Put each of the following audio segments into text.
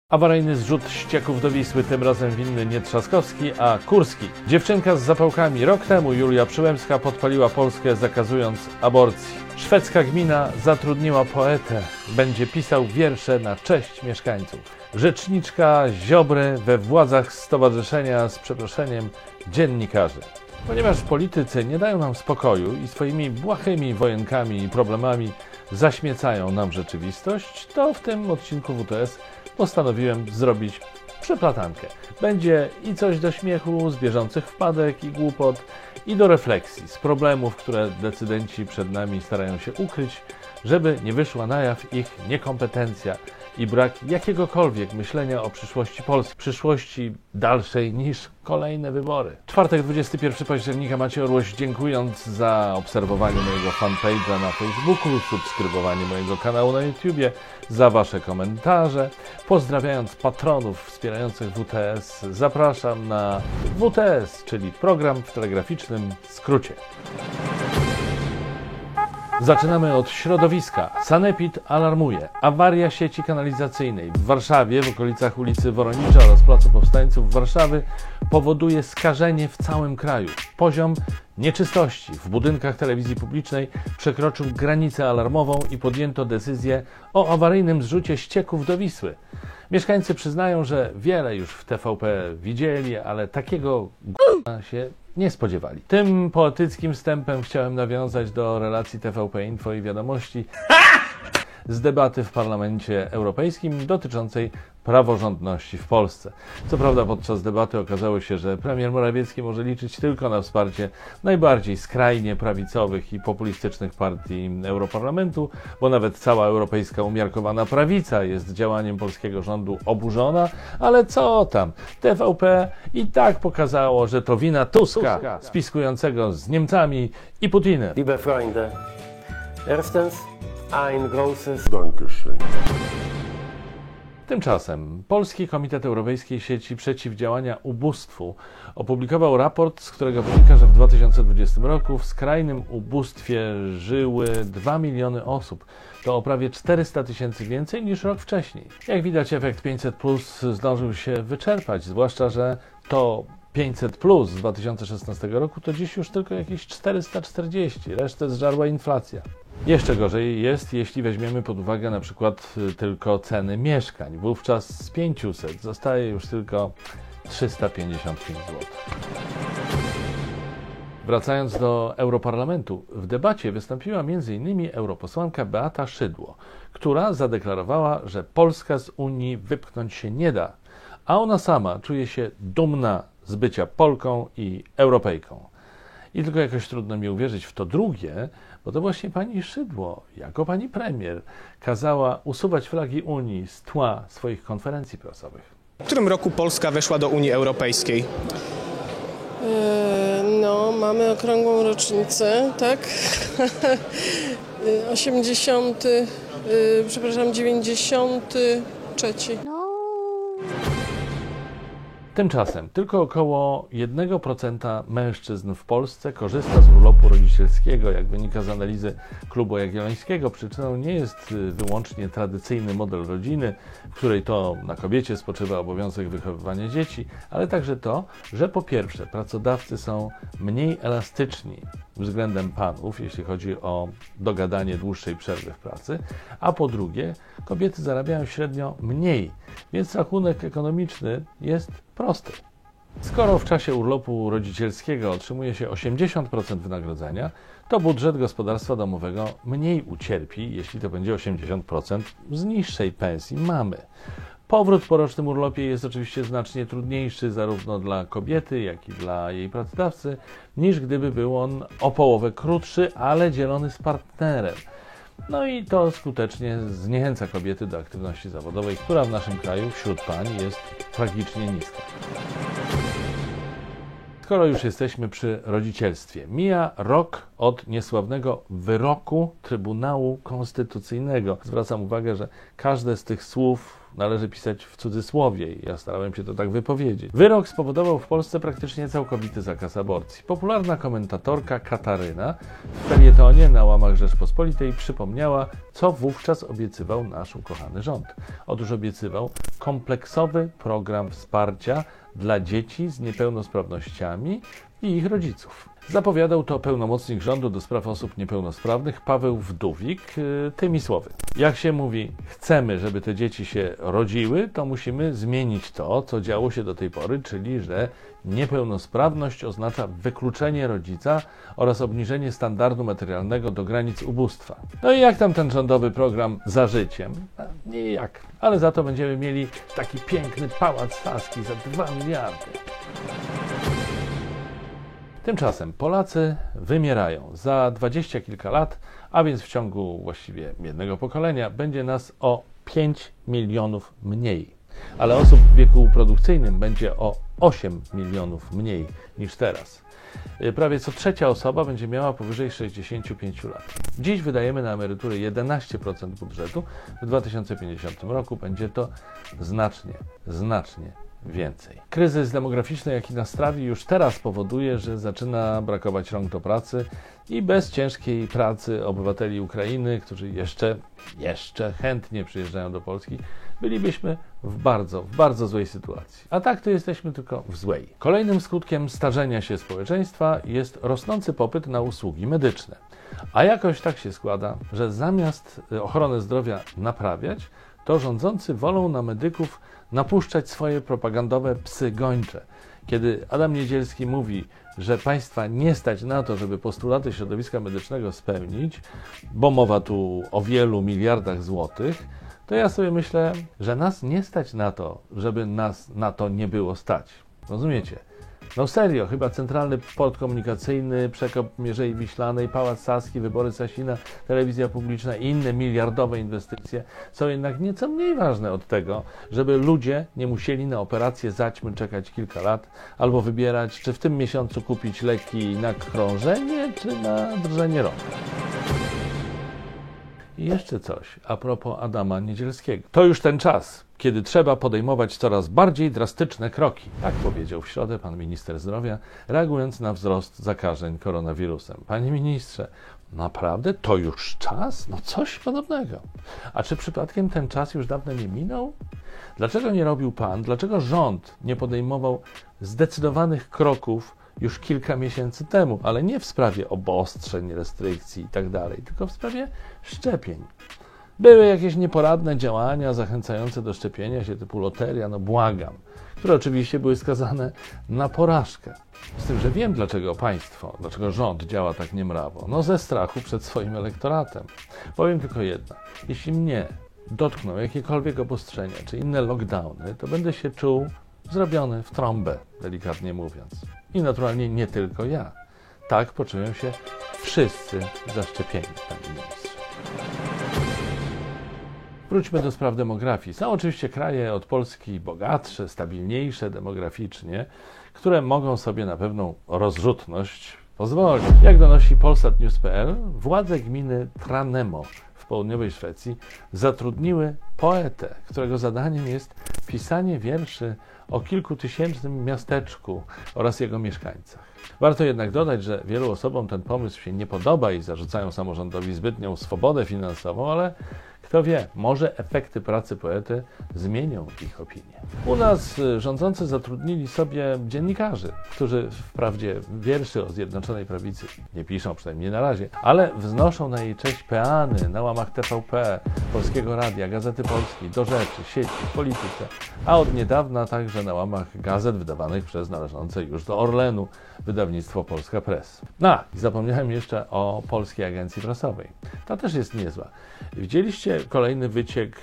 Awaryjny zrzut ścieków do Wisły, tym razem winny nie Trzaskowski, a Kurski. Dziewczynka z zapałkami. Rok temu Julia Przyłębska podpaliła Polskę, zakazując aborcji. Szwedzka gmina zatrudniła poetę. Będzie pisał wiersze na cześć mieszkańców. Rzeczniczka Ziobry we władzach stowarzyszenia z przeproszeniem dziennikarzy. Ponieważ politycy nie dają nam spokoju i swoimi błahymi wojenkami i problemami zaśmiecają nam rzeczywistość, to w tym odcinku WTS postanowiłem zrobić przeplatankę. Będzie i coś do śmiechu, z bieżących wpadek i głupot, i do refleksji z problemów, które decydenci przed nami starają się ukryć, żeby nie wyszła na jaw ich niekompetencja i brak jakiegokolwiek myślenia o przyszłości Polski, przyszłości dalszej niż kolejne wybory. Czwartek, 21 października. Maciej Orłoś, dziękując za obserwowanie mojego fanpage'a na Facebooku, subskrybowanie mojego kanału na YouTubie, za Wasze komentarze. Pozdrawiając patronów wspierających WTS, zapraszam na WTS, czyli program w telegraficznym skrócie. Zaczynamy od środowiska. Sanepid alarmuje. Awaria sieci kanalizacyjnej w Warszawie, w okolicach ulicy Woronicza oraz Placu Powstańców Warszawy powoduje skażenie w całym kraju. Poziom nieczystości w budynkach telewizji publicznej przekroczył granicę alarmową i podjęto decyzję o awaryjnym zrzucie ścieków do Wisły. Mieszkańcy przyznają, że wiele już w TVP widzieli, ale takiego się nie spodziewali. Tym poetyckim wstępem chciałem nawiązać do relacji TVP Info i Wiadomości z debaty w Parlamencie Europejskim dotyczącej praworządności w Polsce. Co prawda podczas debaty okazało się, że premier Morawiecki może liczyć tylko na wsparcie najbardziej skrajnie prawicowych i populistycznych partii Europarlamentu, bo nawet cała europejska umiarkowana prawica jest działaniem polskiego rządu oburzona, ale co tam, TVP i tak pokazało, że to wina Tuska, spiskującego z Niemcami i Putinem. Liebe Freunde, erstens ein großes Dankeschön. Tymczasem Polski Komitet Europejskiej Sieci Przeciwdziałania Ubóstwu opublikował raport, z którego wynika, że w 2020 roku w skrajnym ubóstwie żyły 2 miliony osób. To o prawie 400 tysięcy więcej niż rok wcześniej. Jak widać, efekt 500+ zdążył się wyczerpać, zwłaszcza że to 500+ z 2016 roku to dziś już tylko jakieś 440, resztę zżarła inflacja. Jeszcze gorzej jest, jeśli weźmiemy pod uwagę na przykład tylko ceny mieszkań. Wówczas z 500 zostaje już tylko 355 zł. Wracając do Europarlamentu, w debacie wystąpiła m.in. europosłanka Beata Szydło, która zadeklarowała, że Polska z Unii wypchnąć się nie da, a ona sama czuje się dumna z bycia Polką i Europejką. I tylko jakoś trudno mi uwierzyć w to drugie, bo to właśnie pani Szydło, jako pani premier, kazała usuwać flagi Unii z tła swoich konferencji prasowych. W którym roku Polska weszła do Unii Europejskiej? Mamy okrągłą rocznicę, tak? 93. Tymczasem tylko około 1% mężczyzn w Polsce korzysta z urlopu rodzicielskiego. Jak wynika z analizy Klubu Jagiellońskiego, przyczyną nie jest wyłącznie tradycyjny model rodziny, w której to na kobiecie spoczywa obowiązek wychowywania dzieci, ale także to, że po pierwsze pracodawcy są mniej elastyczni względem panów, jeśli chodzi o dogadanie dłuższej przerwy w pracy, a po drugie kobiety zarabiają średnio mniej, więc rachunek ekonomiczny jest prosty. Skoro w czasie urlopu rodzicielskiego otrzymuje się 80% wynagrodzenia, to budżet gospodarstwa domowego mniej ucierpi, jeśli to będzie 80% z niższej pensji mamy. Powrót po rocznym urlopie jest oczywiście znacznie trudniejszy zarówno dla kobiety, jak i dla jej pracodawcy, niż gdyby był on o połowę krótszy, ale dzielony z partnerem. No i to skutecznie zniechęca kobiety do aktywności zawodowej, która w naszym kraju wśród pań jest tragicznie niska. Skoro już jesteśmy przy rodzicielstwie, mija rok od niesławnego wyroku Trybunału Konstytucyjnego. Zwracam uwagę, że każde z tych słów Należy pisać w cudzysłowie i ja starałem się to tak wypowiedzieć. Wyrok spowodował w Polsce praktycznie całkowity zakaz aborcji. Popularna komentatorka Kataryna w felietonie na łamach Rzeczpospolitej przypomniała, co wówczas obiecywał nasz ukochany rząd. Otóż obiecywał kompleksowy program wsparcia dla dzieci z niepełnosprawnościami i ich rodziców. Zapowiadał to pełnomocnik rządu do spraw osób niepełnosprawnych Paweł Wdówik tymi słowy. Jak się mówi, chcemy, żeby te dzieci się rodziły, to musimy zmienić to, co działo się do tej pory, czyli że niepełnosprawność oznacza wykluczenie rodzica oraz obniżenie standardu materialnego do granic ubóstwa. No i jak tam ten rządowy program Za życiem? Nijak. Ale za to będziemy mieli taki piękny pałac Saski za 2 miliardy. Tymczasem Polacy wymierają. Za 20 kilka lat, a więc w ciągu właściwie jednego pokolenia, będzie nas o 5 milionów mniej. Ale osób w wieku produkcyjnym będzie o 8 milionów mniej niż teraz. Prawie co trzecia osoba będzie miała powyżej 65 lat. Dziś wydajemy na emerytury 11% budżetu. W 2050 roku będzie to znacznie więcej. Kryzys demograficzny, jaki nas trawi, już teraz powoduje, że zaczyna brakować rąk do pracy i bez ciężkiej pracy obywateli Ukrainy, którzy jeszcze chętnie przyjeżdżają do Polski, bylibyśmy w bardzo złej sytuacji. A tak to jesteśmy tylko w złej. Kolejnym skutkiem starzenia się społeczeństwa jest rosnący popyt na usługi medyczne. A jakoś tak się składa, że zamiast ochronę zdrowia naprawiać, to rządzący wolą na medyków napuszczać swoje propagandowe psy gończe. Kiedy Adam Niedzielski mówi, że państwa nie stać na to, żeby postulaty środowiska medycznego spełnić, bo mowa tu o wielu miliardach złotych, to ja sobie myślę, że nas nie stać na to, żeby nas na to nie było stać. Rozumiecie? No serio, chyba Centralny Port Komunikacyjny, przekop Mierzei Wiślanej, Pałac Saski, wybory Sasina, telewizja publiczna i inne miliardowe inwestycje są jednak nieco mniej ważne od tego, żeby ludzie nie musieli na operację zaćmy czekać kilka lat albo wybierać, czy w tym miesiącu kupić leki na krążenie, czy na drżenie rąk. I jeszcze coś a propos Adama Niedzielskiego. To już ten czas, kiedy trzeba podejmować coraz bardziej drastyczne kroki. Tak powiedział w środę pan minister zdrowia, reagując na wzrost zakażeń koronawirusem. Panie ministrze, naprawdę to już czas? No coś podobnego. A czy przypadkiem ten czas już dawno nie minął? Dlaczego nie robił pan, dlaczego rząd nie podejmował zdecydowanych kroków już kilka miesięcy temu, ale nie w sprawie obostrzeń, restrykcji i tak dalej, tylko w sprawie szczepień? Były jakieś nieporadne działania zachęcające do szczepienia się typu loteria, no błagam, które oczywiście były skazane na porażkę. Z tym, że wiem, dlaczego rząd działa tak niemrawo. No ze strachu przed swoim elektoratem. Powiem tylko jedno. Jeśli mnie dotkną jakiekolwiek obostrzenia czy inne lockdowny, to będę się czuł zrobiony w trąbę, delikatnie mówiąc. I naturalnie nie tylko ja. Tak poczują się wszyscy zaszczepieni, panie ministrze. Wróćmy do spraw demografii. Są oczywiście kraje od Polski bogatsze, stabilniejsze demograficznie, które mogą sobie na pewną rozrzutność pozwolić. Jak donosi polsatnews.pl, władze gminy Tranemo w południowej Szwecji zatrudniły poetę, którego zadaniem jest pisanie wierszy o kilkutysięcznym miasteczku oraz jego mieszkańcach. Warto jednak dodać, że wielu osobom ten pomysł się nie podoba i zarzucają samorządowi zbytnią swobodę finansową, ale kto wie, może efekty pracy poety zmienią ich opinię. U nas rządzący zatrudnili sobie dziennikarzy, którzy wprawdzie wierszy o Zjednoczonej Prawicy nie piszą, przynajmniej nie na razie, ale wznoszą na jej cześć peany na łamach TVP, Polskiego Radia, Gazety Polskiej, Do Rzeczy, sieci, Polityce, a od niedawna także na łamach gazet wydawanych przez należące już do Orlenu wydawnictwo Polska Press. I zapomniałem jeszcze o Polskiej Agencji Prasowej. Ta też jest niezła. Widzieliście kolejny wyciek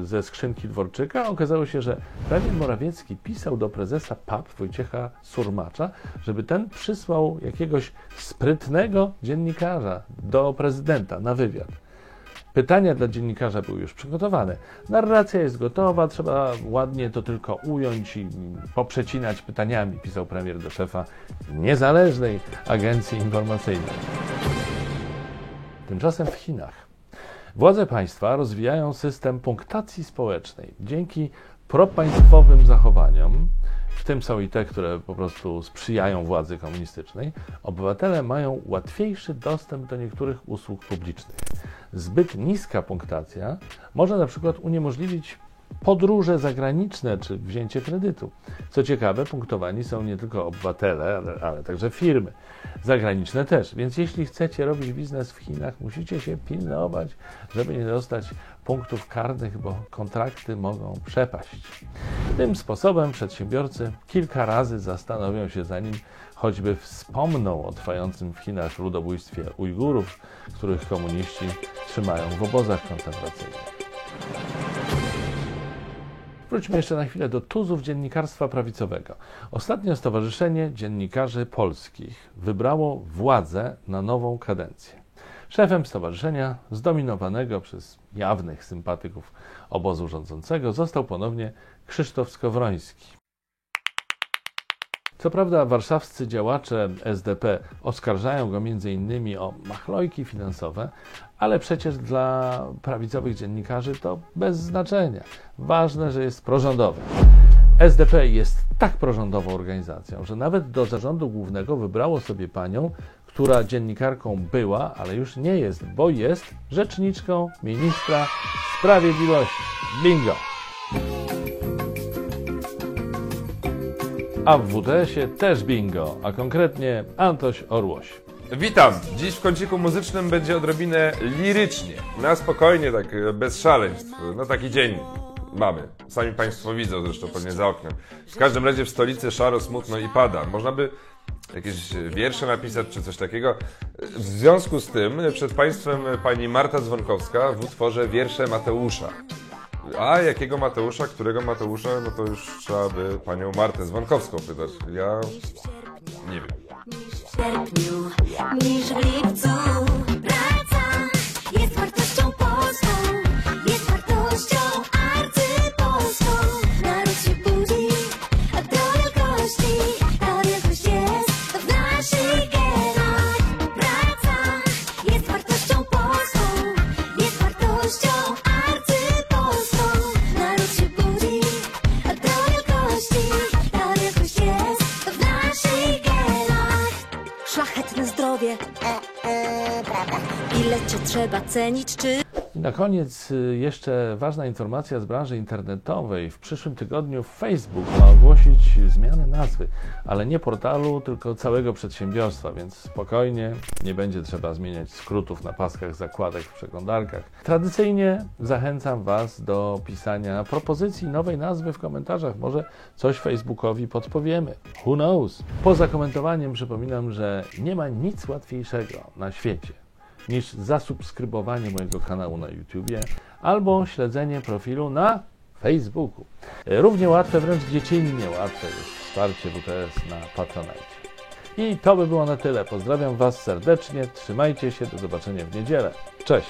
ze skrzynki Dworczyka? Okazało się, że premier Morawiecki pisał do prezesa PAP Wojciecha Surmacza, żeby ten przysłał jakiegoś sprytnego dziennikarza do prezydenta na wywiad. Pytania dla dziennikarza były już przygotowane. Narracja jest gotowa, trzeba ładnie to tylko ująć i poprzecinać pytaniami, pisał premier do szefa niezależnej agencji informacyjnej. Tymczasem w Chinach Władze państwa rozwijają system punktacji społecznej. Dzięki propaństwowym zachowaniom, w tym są i te, które po prostu sprzyjają władzy komunistycznej, obywatele mają łatwiejszy dostęp do niektórych usług publicznych. Zbyt niska punktacja może na przykład uniemożliwić podróże zagraniczne czy wzięcie kredytu. Co ciekawe, punktowani są nie tylko obywatele, ale także firmy. Zagraniczne też. Więc jeśli chcecie robić biznes w Chinach, musicie się pilnować, żeby nie dostać punktów karnych, bo kontrakty mogą przepaść. Tym sposobem przedsiębiorcy kilka razy zastanowią się, zanim choćby wspomną o trwającym w Chinach ludobójstwie Ujgurów, których komuniści trzymają w obozach koncentracyjnych. Wróćmy jeszcze na chwilę do tuzów dziennikarstwa prawicowego. Ostatnio Stowarzyszenie Dziennikarzy Polskich wybrało władzę na nową kadencję. Szefem stowarzyszenia, zdominowanego przez jawnych sympatyków obozu rządzącego, został ponownie Krzysztof Skowroński. Co prawda warszawscy działacze SDP oskarżają go m.in. o machlojki finansowe, ale przecież dla prawicowych dziennikarzy to bez znaczenia. Ważne, że jest prorządowy. SDP jest tak prorządową organizacją, że nawet do zarządu głównego wybrało sobie panią, która dziennikarką była, ale już nie jest, bo jest rzeczniczką ministra sprawiedliwości. Bingo! A w WTS-ie też bingo, a konkretnie Antoś Orłoś. Witam! Dziś w kąciku muzycznym będzie odrobinę lirycznie. Na spokojnie, tak bez szaleństw. No taki dzień mamy. Sami Państwo widzą zresztą pewnie za oknem. W każdym razie w stolicy szaro, smutno i pada. Można by jakieś wiersze napisać czy coś takiego. W związku z tym przed Państwem pani Marta Dzwonkowska w utworze Wiersze Mateusza. A jakiego Mateusza, którego Mateusza, no to już trzeba by panią Martę Dzwonkowską pytać. Ja nie wiem. W sierpniu niż w lipcu praca jest wartością polską, jest wartością arcypolską. Naród się budzi do wielkości, ta wielkość jest w naszych genach. Praca jest wartością polską, jest wartością arcypolską. Naród się budzi do wielkości, ta wielkość jest w naszych genach. Szlachetne zdrowie, prawda. Ile cię trzeba cenić, czy... I na koniec jeszcze ważna informacja z branży internetowej. W przyszłym tygodniu Facebook ma ogłosić zmianę nazwy, ale nie portalu, tylko całego przedsiębiorstwa, więc spokojnie, nie będzie trzeba zmieniać skrótów na paskach zakładek w przeglądarkach. Tradycyjnie zachęcam Was do pisania propozycji nowej nazwy w komentarzach. Może coś Facebookowi podpowiemy. Who knows? Poza komentowaniem przypominam, że nie ma nic łatwiejszego na świecie niż zasubskrybowanie mojego kanału na YouTubie albo śledzenie profilu na Facebooku. Równie łatwe, wręcz dziecinnie łatwe jest wsparcie WTS na Patronite. I to by było na tyle. Pozdrawiam Was serdecznie, trzymajcie się, do zobaczenia w niedzielę. Cześć!